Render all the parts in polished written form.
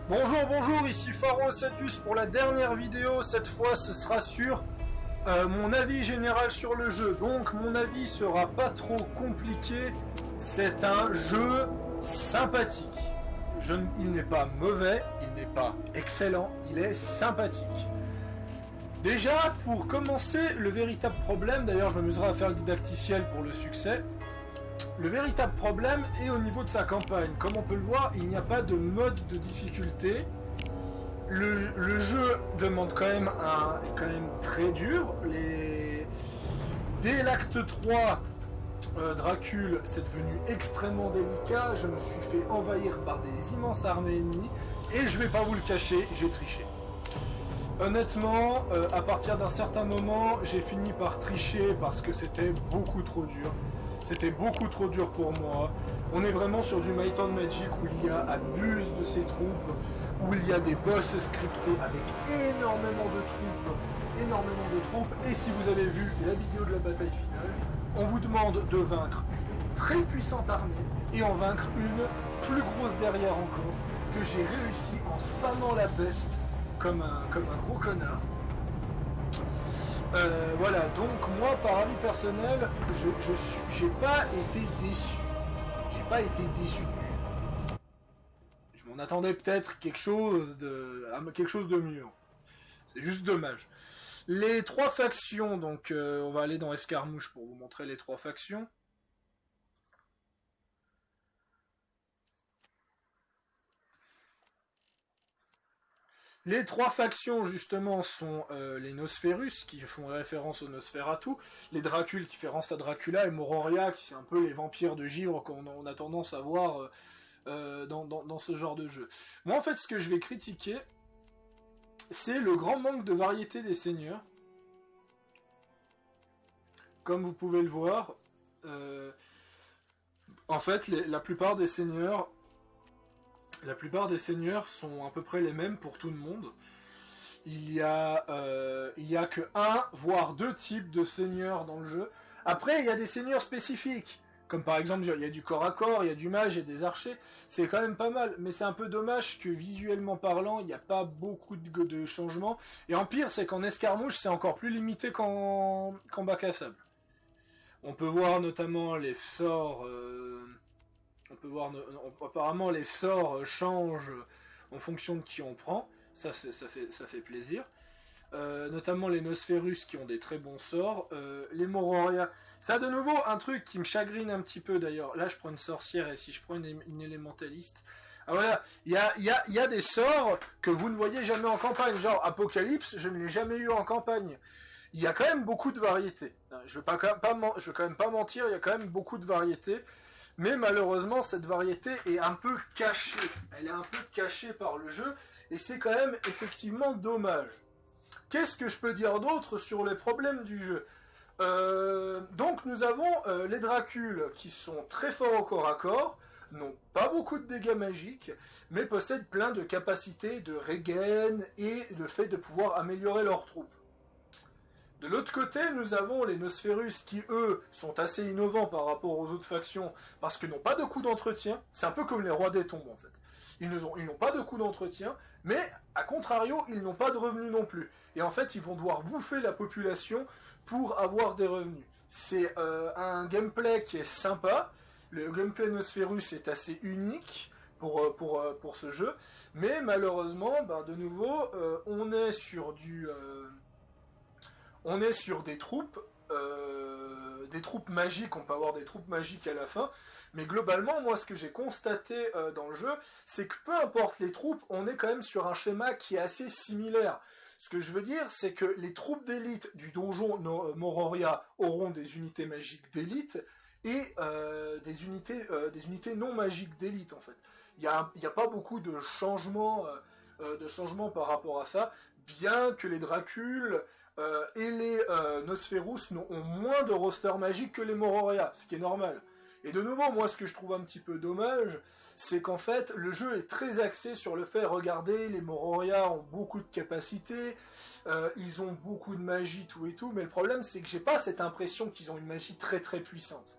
Bonjour, ici Pharaon7us pour la dernière vidéo. Cette fois, ce sera sur mon avis général sur le jeu. Donc, mon avis sera pas trop compliqué. C'est un jeu sympathique. Il n'est pas mauvais, il n'est pas excellent, il est sympathique. Déjà, pour commencer, le véritable problème, d'ailleurs je m'amuserai à faire le didacticiel pour le succès, le véritable problème est au niveau de sa campagne. Comme on peut le voir, il n'y a pas de mode de difficulté. Le jeu demande quand même est quand même très dur. Dès l'acte 3, Dracul, c'est devenu extrêmement délicat. Je me suis fait envahir par des immenses armées ennemies. Et je vais pas vous le cacher, j'ai triché. Honnêtement, à partir d'un certain moment, j'ai fini par tricher parce que c'était beaucoup trop dur. C'était beaucoup trop dur pour moi. On est vraiment sur du Might and Magic où l'IA abuse de ses troupes, où il y a des boss scriptés avec énormément de troupes. Et si vous avez vu la vidéo de la bataille finale, on vous demande de vaincre une très puissante armée et en vaincre une plus grosse derrière encore, que j'ai réussi en spammant la peste comme un gros connard. Voilà, donc moi par avis personnel, j'ai pas été déçu. J'ai pas été déçu du jeu. Je m'en attendais peut-être quelque chose de mieux. C'est juste dommage. Les trois factions, donc on va aller dans Escarmouche pour vous montrer les trois factions. Les trois factions, justement, sont les Nosferus, qui font référence au Nosferatu, les Dracules, qui font référence à Dracula, et Mororia, qui c'est un peu les vampires de givre qu'on a tendance à voir dans ce genre de jeu. Moi, en fait, ce que je vais critiquer, c'est le grand manque de variété des seigneurs. Comme vous pouvez le voir, en fait, la plupart des seigneurs sont à peu près les mêmes pour tout le monde. Il y a que un, voire deux types de seigneurs dans le jeu. Après, il y a des seigneurs spécifiques. Comme par exemple, il y a du corps à corps, il y a du mage, il y a des archers. C'est quand même pas mal. Mais c'est un peu dommage que visuellement parlant, il n'y a pas beaucoup de changements. Et en pire, c'est qu'en escarmouche, c'est encore plus limité qu'en bac à sable. On peut voir notamment les sorts... apparemment les sorts changent en fonction de qui on prend, ça fait plaisir. Notamment les Nosferus qui ont des très bons sorts, les Mororia. Ça de nouveau un truc qui me chagrine un petit peu d'ailleurs. Là je prends une sorcière et si je prends une élémentaliste. Ah voilà, il y a des sorts que vous ne voyez jamais en campagne, genre Apocalypse, je ne l'ai jamais eu en campagne. Il y a quand même beaucoup de variétés. Je veux quand même pas mentir, il y a quand même beaucoup de variétés. Mais malheureusement, cette variété est un peu cachée. Elle est un peu cachée par le jeu, et c'est quand même effectivement dommage. Qu'est-ce que je peux dire d'autre sur les problèmes du jeu ? Donc nous avons les Dracules qui sont très forts au corps à corps, n'ont pas beaucoup de dégâts magiques, mais possèdent plein de capacités de regain et le fait de pouvoir améliorer leurs troupes. De l'autre côté, nous avons les Nosferus qui, eux, sont assez innovants par rapport aux autres factions, parce qu'ils n'ont pas de coût d'entretien. C'est un peu comme les rois des tombes, en fait. Ils n'ont pas de coût d'entretien, mais, à contrario, ils n'ont pas de revenus non plus. Et en fait, ils vont devoir bouffer la population pour avoir des revenus. C'est un gameplay qui est sympa. Le gameplay Nosferus est assez unique pour ce jeu. Mais, malheureusement, de nouveau, on est sur des troupes magiques, on peut avoir des troupes magiques à la fin, mais globalement, moi, ce que j'ai constaté dans le jeu, c'est que peu importe les troupes, on est quand même sur un schéma qui est assez similaire. Ce que je veux dire, c'est que les troupes d'élite du donjon Mororia auront des unités magiques d'élite, et des unités non magiques d'élite, en fait. Il n'y a pas beaucoup de changements par rapport à ça, bien que les Dracules et les Nosferus ont moins de roster magique que les Mororia, ce qui est normal. Et de nouveau, moi, ce que je trouve un petit peu dommage, c'est qu'en fait, le jeu est très axé sur le fait, regardez, les Mororia ont beaucoup de capacités, ils ont beaucoup de magie, tout et tout, mais le problème, c'est que j'ai pas cette impression qu'ils ont une magie très très puissante.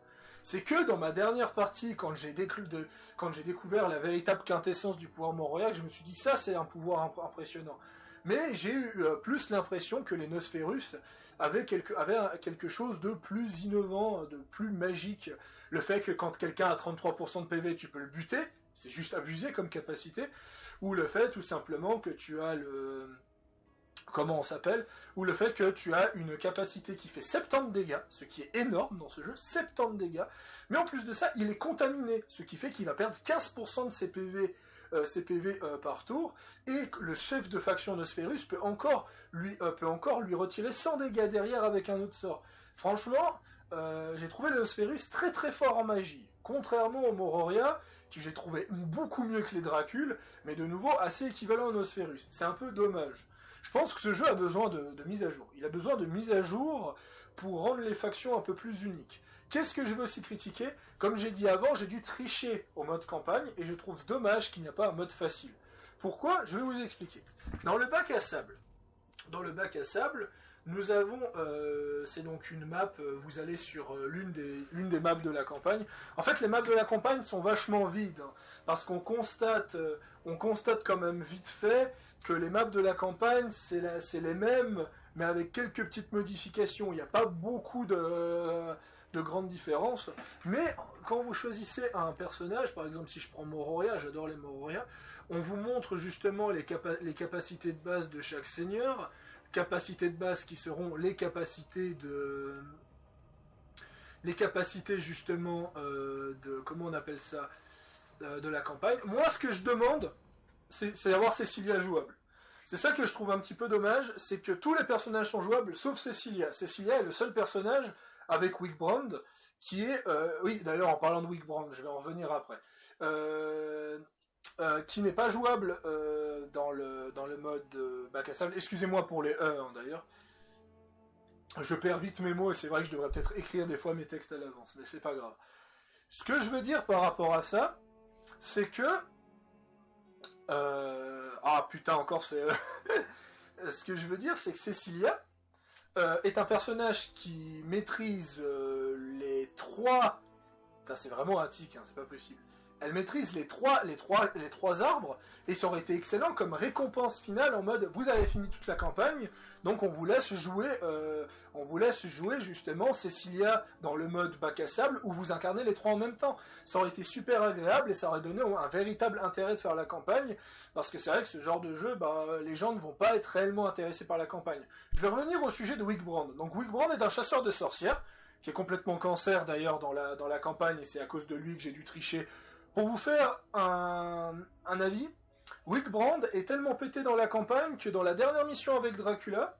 C'est que dans ma dernière partie, quand j'ai découvert la véritable quintessence du pouvoir Moroya, je me suis dit ça c'est un pouvoir impressionnant. Mais j'ai eu plus l'impression que les Nosferus avaient quelque chose de plus innovant, de plus magique. Le fait que quand quelqu'un a 33% de PV, tu peux le buter, c'est juste abusé comme capacité. Ou le fait tout simplement que tu as le... Comment on s'appelle, ou le fait que tu as une capacité qui fait 70 dégâts, ce qui est énorme dans ce jeu, 70 dégâts, mais en plus de ça, il est contaminé, ce qui fait qu'il va perdre 15% de ses PV par tour, et le chef de faction Nosferus peut encore lui retirer 100 dégâts derrière avec un autre sort. Franchement, j'ai trouvé le Nosferus très très fort en magie, contrairement au Mororia, que j'ai trouvé beaucoup mieux que les Dracules, mais de nouveau assez équivalent au Nosferus. C'est un peu dommage. Je pense que ce jeu a besoin de mise à jour. Il a besoin de mise à jour pour rendre les factions un peu plus uniques. Qu'est-ce que je veux aussi critiquer? Comme j'ai dit avant, j'ai dû tricher au mode campagne, et je trouve dommage qu'il n'y a pas un mode facile. Pourquoi? Je vais vous expliquer. Dans le bac à sable, nous avons, c'est donc une map, vous allez sur l'une des maps de la campagne. En fait, les maps de la campagne sont vachement vides, hein, parce qu'on constate quand même vite fait que les maps de la campagne, c'est les mêmes, mais avec quelques petites modifications. Il n'y a pas beaucoup de grandes différences. Mais quand vous choisissez un personnage, par exemple si je prends Mororia, j'adore les Mororia, on vous montre justement les capacités de base de chaque seigneur, capacités de base qui seront les capacités justement de, comment on appelle ça, de la campagne. Moi ce que je demande, c'est d'avoir Cecilia jouable. C'est ça que je trouve un petit peu dommage, c'est que tous les personnages sont jouables sauf Cecilia. Cecilia est le seul personnage avec Wigbrand qui est... oui, d'ailleurs, en parlant de Wigbrand, je vais en revenir après. Qui n'est pas jouable dans le mode bac à sable. Excusez-moi pour les E, hein, d'ailleurs. Je perds vite mes mots, et c'est vrai que je devrais peut-être écrire des fois mes textes à l'avance, mais c'est pas grave. Ce que je veux dire par rapport à ça, c'est que... ah putain, encore c'est... Ce que je veux dire, c'est que Cecilia est un personnage qui maîtrise les trois... Putain, c'est vraiment un tic, hein, c'est pas possible. Elle maîtrise les trois arbres, et ça aurait été excellent comme récompense finale en mode vous avez fini toute la campagne, donc on vous laisse jouer justement Cecilia dans le mode bac à sable où vous incarnez les trois en même temps. Ça aurait été super agréable et ça aurait donné un véritable intérêt de faire la campagne, parce que c'est vrai que ce genre de jeu, les gens ne vont pas être réellement intéressés par la campagne. Je vais revenir au sujet de Wigbrand. Donc Wigbrand est un chasseur de sorcières, qui est complètement cancer d'ailleurs dans la campagne, et c'est à cause de lui que j'ai dû tricher. Pour vous faire un avis, Wigbrand est tellement pété dans la campagne que dans la dernière mission avec Dracula,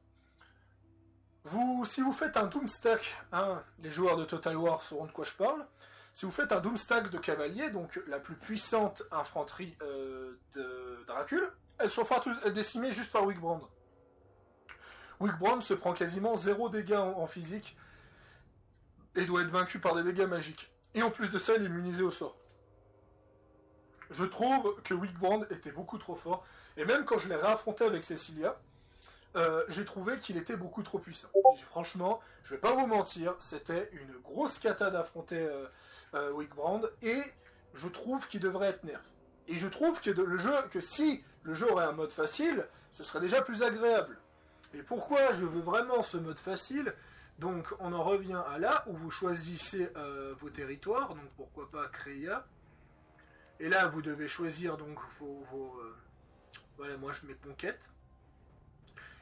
si vous faites un Doomstack, hein, les joueurs de Total War sauront de quoi je parle, si vous faites un Doomstack de cavalier, donc la plus puissante infanterie de Dracula, elle se fera décimer juste par Wigbrand. Wigbrand se prend quasiment 0 dégâts en physique et doit être vaincu par des dégâts magiques. Et en plus de ça, il est immunisé au sort. Je trouve que Wigbrand était beaucoup trop fort, et même quand je l'ai réaffronté avec Cecilia, j'ai trouvé qu'il était beaucoup trop puissant. Franchement, je vais pas vous mentir, c'était une grosse cata d'affronter Wigbrand, et je trouve qu'il devrait être nerf. Et je trouve que si le jeu aurait un mode facile, ce serait déjà plus agréable. Et pourquoi je veux vraiment ce mode facile? Donc on en revient à là où vous choisissez vos territoires, donc pourquoi pas Kreia. Et là, vous devez choisir donc voilà, moi je mets Ponquette.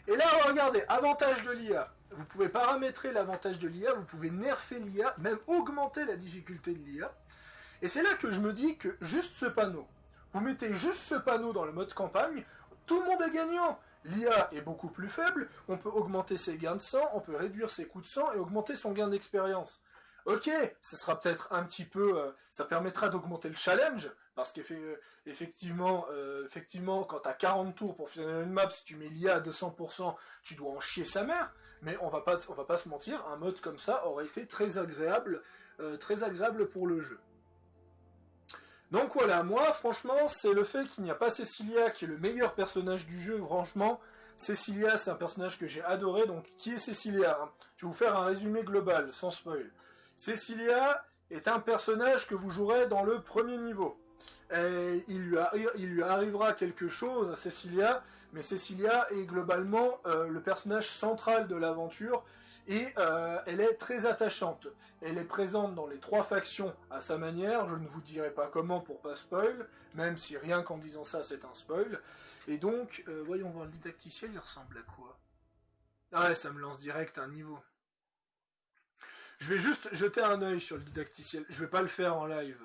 Et là, regardez, avantage de l'IA. Vous pouvez paramétrer l'avantage de l'IA, vous pouvez nerfer l'IA, même augmenter la difficulté de l'IA. Et c'est là que je me dis que juste ce panneau, vous mettez juste ce panneau dans le mode campagne, tout le monde est gagnant. L'IA est beaucoup plus faible, on peut augmenter ses gains de sang, on peut réduire ses coups de sang et augmenter son gain d'expérience. Ok, ce sera peut-être un petit peu... ça permettra d'augmenter le challenge, parce qu'effectivement, quand tu as 40 tours pour finir une map, si tu mets l'IA à 200%, tu dois en chier sa mère, mais on va pas se mentir, un mode comme ça aurait été très agréable pour le jeu. Donc voilà, moi franchement, c'est le fait qu'il n'y a pas Cecilia qui est le meilleur personnage du jeu, franchement. Cecilia, c'est un personnage que j'ai adoré, donc qui est Cecilia, hein? Je vais vous faire un résumé global, sans spoil. Cecilia, est un personnage que vous jouerez dans le premier niveau. Et il lui arrivera quelque chose à Cecilia, mais Cecilia est globalement le personnage central de l'aventure, et elle est très attachante. Elle est présente dans les 3 factions à sa manière, je ne vous dirai pas comment pour pas spoil, même si rien qu'en disant ça c'est un spoil. Et donc, voyons voir, le didacticiel il ressemble à quoi? Ah ouais, ça me lance direct un niveau. Je vais juste jeter un œil sur le didacticiel, je vais pas le faire en live.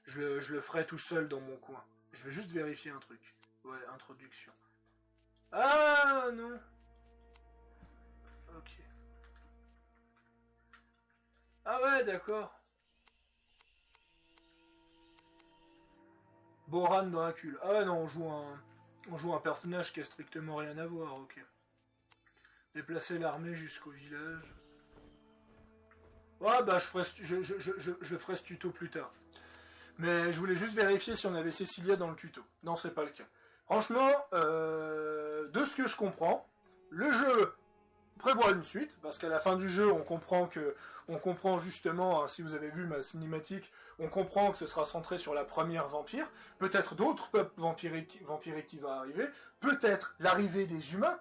Je le ferai tout seul dans mon coin. Je vais juste vérifier un truc. Ouais, introduction. Ah non. Ok. Ah ouais, d'accord. Boran Dracul. Ah non, on joue un personnage qui a strictement rien à voir, ok. Déplacer l'armée jusqu'au village. Ouais, bah je ferai ce tuto plus tard. Mais je voulais juste vérifier si on avait Cecilia dans le tuto. Non, c'est pas le cas. Franchement, de ce que je comprends, le jeu prévoit une suite, parce qu'à la fin du jeu, on comprend justement, si vous avez vu ma cinématique, on comprend que ce sera centré sur la première vampire, peut-être d'autres peuples vampiriques qui va arriver, peut-être l'arrivée des humains,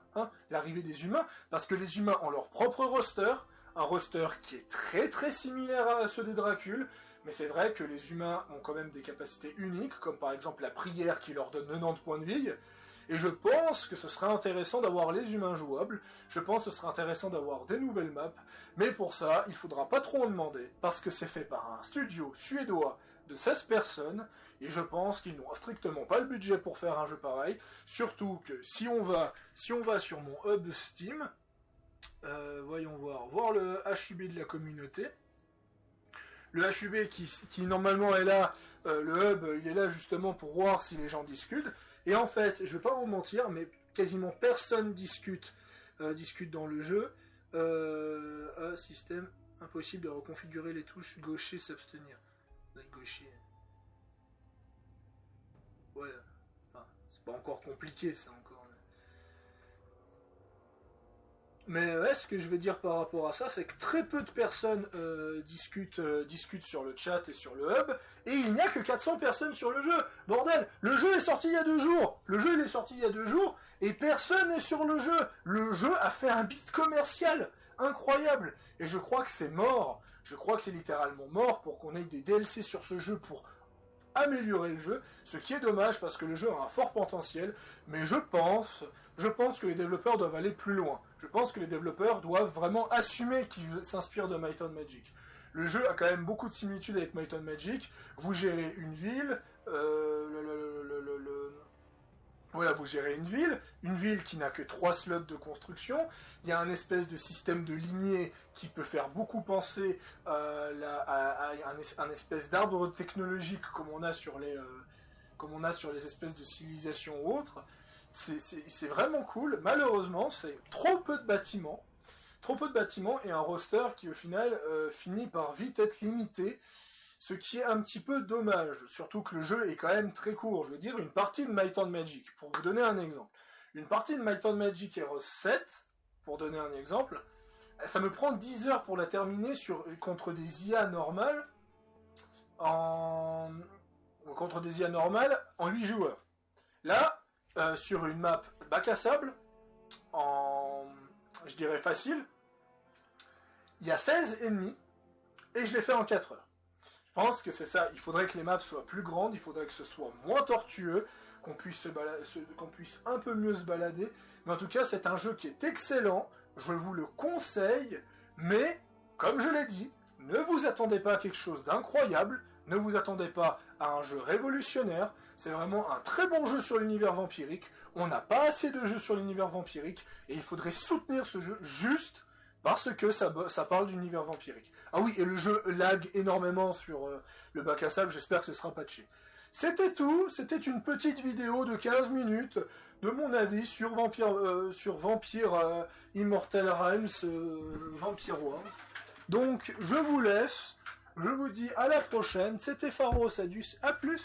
parce que les humains ont leur propre roster, un roster qui est très très similaire à ceux des Dracules, mais c'est vrai que les humains ont quand même des capacités uniques, comme par exemple la prière qui leur donne 90 points de vie, et je pense que ce serait intéressant d'avoir les humains jouables, je pense que ce serait intéressant d'avoir des nouvelles maps, mais pour ça, il faudra pas trop en demander, parce que c'est fait par un studio suédois de 16 personnes, et je pense qu'ils n'ont strictement pas le budget pour faire un jeu pareil, surtout que si on va sur mon hub Steam, voyons voir le HUB de la communauté. Le HUB qui normalement est là, le hub, il est là justement pour voir si les gens discutent. Et en fait, je vais pas vous mentir, mais quasiment personne discute dans le jeu. Système, impossible de reconfigurer les touches gaucher, s'abstenir. Gaucher. Ouais, enfin, c'est pas encore compliqué ça encore. Mais ce que je veux dire par rapport à ça, c'est que très peu de personnes discutent sur le chat et sur le hub, et il n'y a que 400 personnes sur le jeu. Bordel, le jeu est sorti il y a 2 jours. Et personne n'est sur le jeu. Le jeu a fait un beat commercial incroyable. Et je crois que c'est mort. Je crois que c'est littéralement mort pour qu'on ait des DLC sur ce jeu pour améliorer le jeu, ce qui est dommage parce que le jeu a un fort potentiel, mais je pense que les développeurs doivent aller plus loin. Je pense que les développeurs doivent vraiment assumer qu'ils s'inspirent de Might and Magic. Le jeu a quand même beaucoup de similitudes avec Might and Magic. Vous gérez une ville, voilà, vous gérez une ville qui n'a que 3 slots de construction. Il y a un espèce de système de lignée qui peut faire beaucoup penser à un espèce d'arbre technologique comme on a sur les espèces de civilisations ou autres. C'est vraiment cool. Malheureusement, c'est trop peu de bâtiments et un roster qui au final finit par vite être limité. Ce qui est un petit peu dommage, surtout que le jeu est quand même très court. Je veux dire, une partie de Might and Magic, pour vous donner un exemple. Une partie de Might and Magic Heroes 7, pour donner un exemple, ça me prend 10 heures pour la terminer contre des IA normales en 8 joueurs. Là, sur une map bac à sable, je dirais facile, il y a 16 ennemis, et je l'ai fait en 4 heures. Je pense que c'est ça, il faudrait que les maps soient plus grandes, il faudrait que ce soit moins tortueux, qu'on puisse un peu mieux se balader, mais en tout cas c'est un jeu qui est excellent, je vous le conseille, mais comme je l'ai dit, ne vous attendez pas à quelque chose d'incroyable, ne vous attendez pas à un jeu révolutionnaire, c'est vraiment un très bon jeu sur l'univers vampirique, on n'a pas assez de jeux sur l'univers vampirique, et il faudrait soutenir ce jeu juste parce que ça parle d'univers vampirique. Ah oui, et le jeu lag énormément sur le bac à sable, j'espère que ce sera patché. C'était tout, c'était une petite vidéo de 15 minutes de mon avis sur Vampire Immortal Realms Vampire Wars. Donc, je vous laisse, je vous dis à la prochaine, c'était Pharos Adus, à plus.